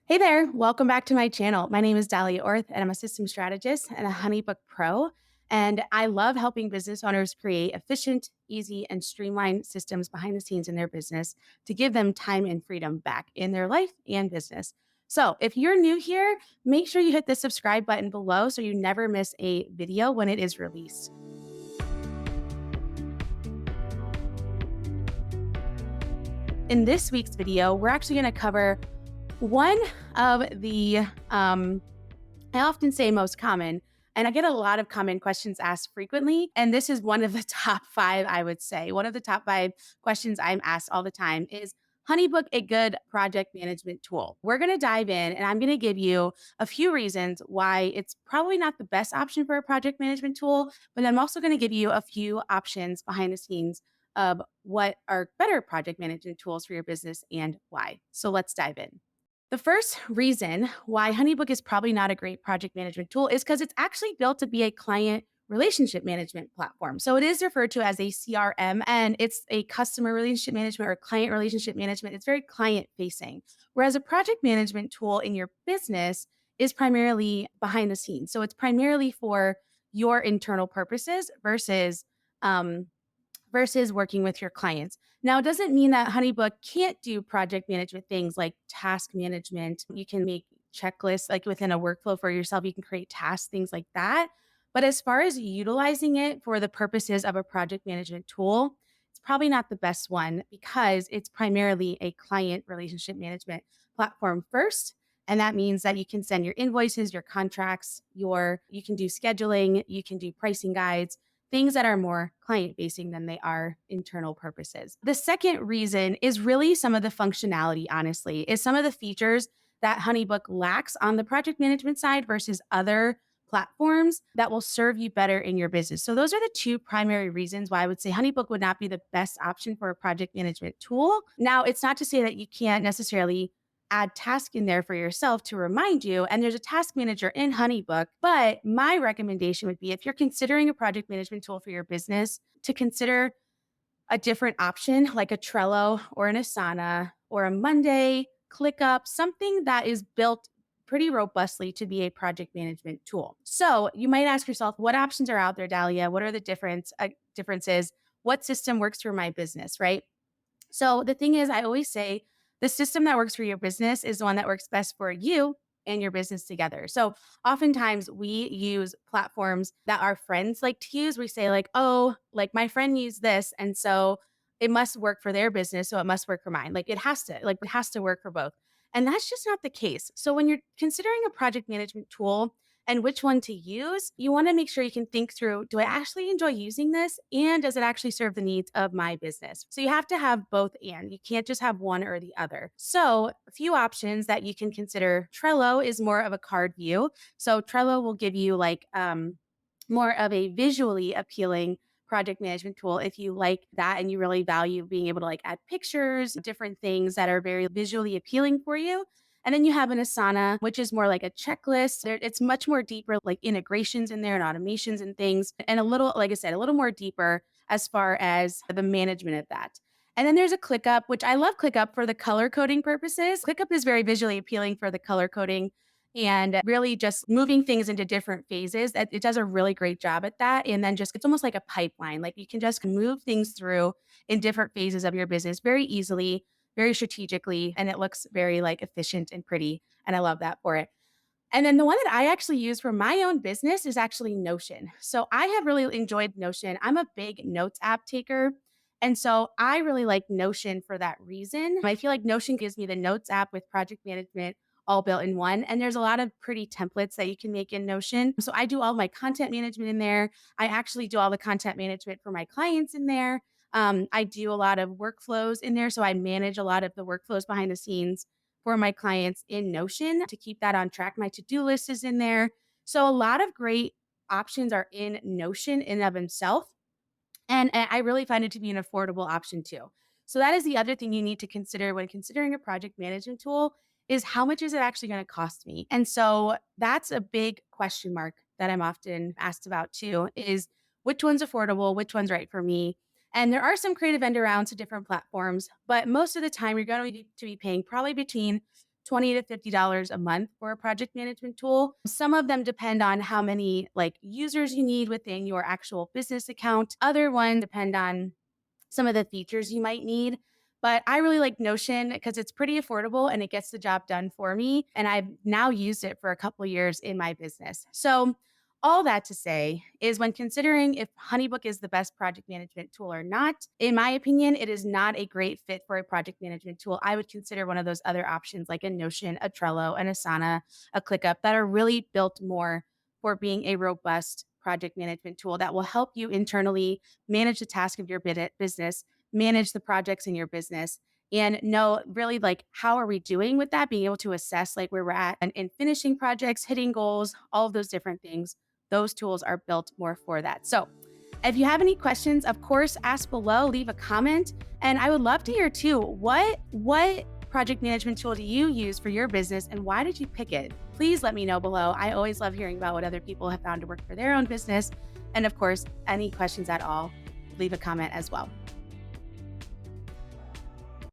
Hey there, welcome back to my channel. My name is Dahlia Orth, and I'm a system strategist and a HoneyBook Pro. And I love helping business owners create efficient, easy, and streamlined systems behind the scenes in their business to give them time and freedom back in their life and business. So, if you're new here, make sure you hit the subscribe button below so you never miss a video when it is released. In this week's video, we're actually going to cover one of the, I often say most common, and I get a lot of common questions asked frequently. And this is one of the top five, I would say. One of the top five questions I'm asked all the time is HoneyBook a good project management tool? We're going to dive in and I'm going to give you a few reasons why it's probably not the best option for a project management tool, but I'm also going to give you a few options behind the scenes of what are better project management tools for your business and why. So let's dive in. The first reason why HoneyBook is probably not a great project management tool is because it's actually built to be a client relationship management platform. So it is referred to as a CRM and it's a customer relationship management or client relationship management. It's very client facing. Whereas a project management tool in your business is primarily behind the scenes. So it's primarily for your internal purposes um, versus working with your clients. Now, it doesn't mean that HoneyBook can't do project management things like task management. You can make checklists like within a workflow for yourself. You can create tasks, things like that. But as far as utilizing it for the purposes of a project management tool, it's probably not the best one because it's primarily a client relationship management platform first. And that means that you can send your invoices, your contracts, you can do scheduling, you can do pricing guides, things that are more client facing than they are internal purposes. The second reason is really some of the functionality, honestly, is some of the features that HoneyBook lacks on the project management side versus other platforms that will serve you better in your business. So those are the two primary reasons why I would say HoneyBook would not be the best option for a project management tool. Now, it's not to say that you can't necessarily add task in there for yourself to remind you. And there's a task manager in HoneyBook. But my recommendation would be if you're considering a project management tool for your business, to consider a different option like a Trello or an Asana or a Monday, ClickUp, something that is built pretty robustly to be a project management tool. So you might ask yourself, what options are out there, Dahlia? What are the differences? What system works for my business, right? So the thing is, I always say the system that works for your business is the one that works best for you and your business together. So oftentimes we use platforms that our friends like to use. We say, like, oh, like my friend used this. And so it must work for their business. So it must work for mine. It has to work for both. And that's just not the case. So when you're considering a project management tool, and which one to use, you want to make sure you can think through, do I actually enjoy using this? And does it actually serve the needs of my business? So you have to have both and you can't just have one or the other. So a few options that you can consider. Trello is more of a card view. So Trello will give you more of a visually appealing project management tool if you like that and you really value being able to like add pictures, different things that are very visually appealing for you. And then you have an Asana, which is more like a checklist. It's much more deeper, like integrations in there and automations and things, and a little, like I said, a little more deeper as far as the management of that. And then there's a ClickUp, which I love ClickUp for the color coding purposes. ClickUp is very visually appealing for the color coding and really just moving things into different phases. It does a really great job at that. And then just, it's almost like a pipeline. Like you can just move things through in different phases of your business very easily, very strategically, and it looks very like efficient and pretty. And I love that for it. And then the one that I actually use for my own business is actually Notion. So I have really enjoyed Notion. I'm a big notes app taker. And so I really like Notion for that reason. I feel like Notion gives me the notes app with project management all built in one. And there's a lot of pretty templates that you can make in Notion. So I do all my content management in there. I actually do all the content management for my clients in there. I do a lot of workflows in there. So I manage a lot of the workflows behind the scenes for my clients in Notion to keep that on track. My to-do list is in there. So a lot of great options are in Notion in and of itself. And I really find it to be an affordable option too. So that is the other thing you need to consider when considering a project management tool is how much is it actually going to cost me? And so that's a big question mark that I'm often asked about too is which one's affordable, which one's right for me. And there are some creative end arounds to different platforms, but most of the time you're going to be paying probably between $20 to $50 a month for a project management tool. Some of them depend on how many like users you need within your actual business account. Other ones depend on some of the features you might need. But I really like Notion because it's pretty affordable and it gets the job done for me. And I've now used it for a couple of years in my business. So, all that to say is when considering if HoneyBook is the best project management tool or not, in my opinion, it is not a great fit for a project management tool. I would consider one of those other options like a Notion, a Trello, an Asana, a ClickUp that are really built more for being a robust project management tool that will help you internally manage the task of your business, manage the projects in your business, and know really like how are we doing with that, being able to assess like where we're at and in finishing projects, hitting goals, all of those different things. Those tools are built more for that. So if you have any questions, of course, ask below, leave a comment. And I would love to hear too, what project management tool do you use for your business and why did you pick it? Please let me know below. I always love hearing about what other people have found to work for their own business. And of course, any questions at all, leave a comment as well.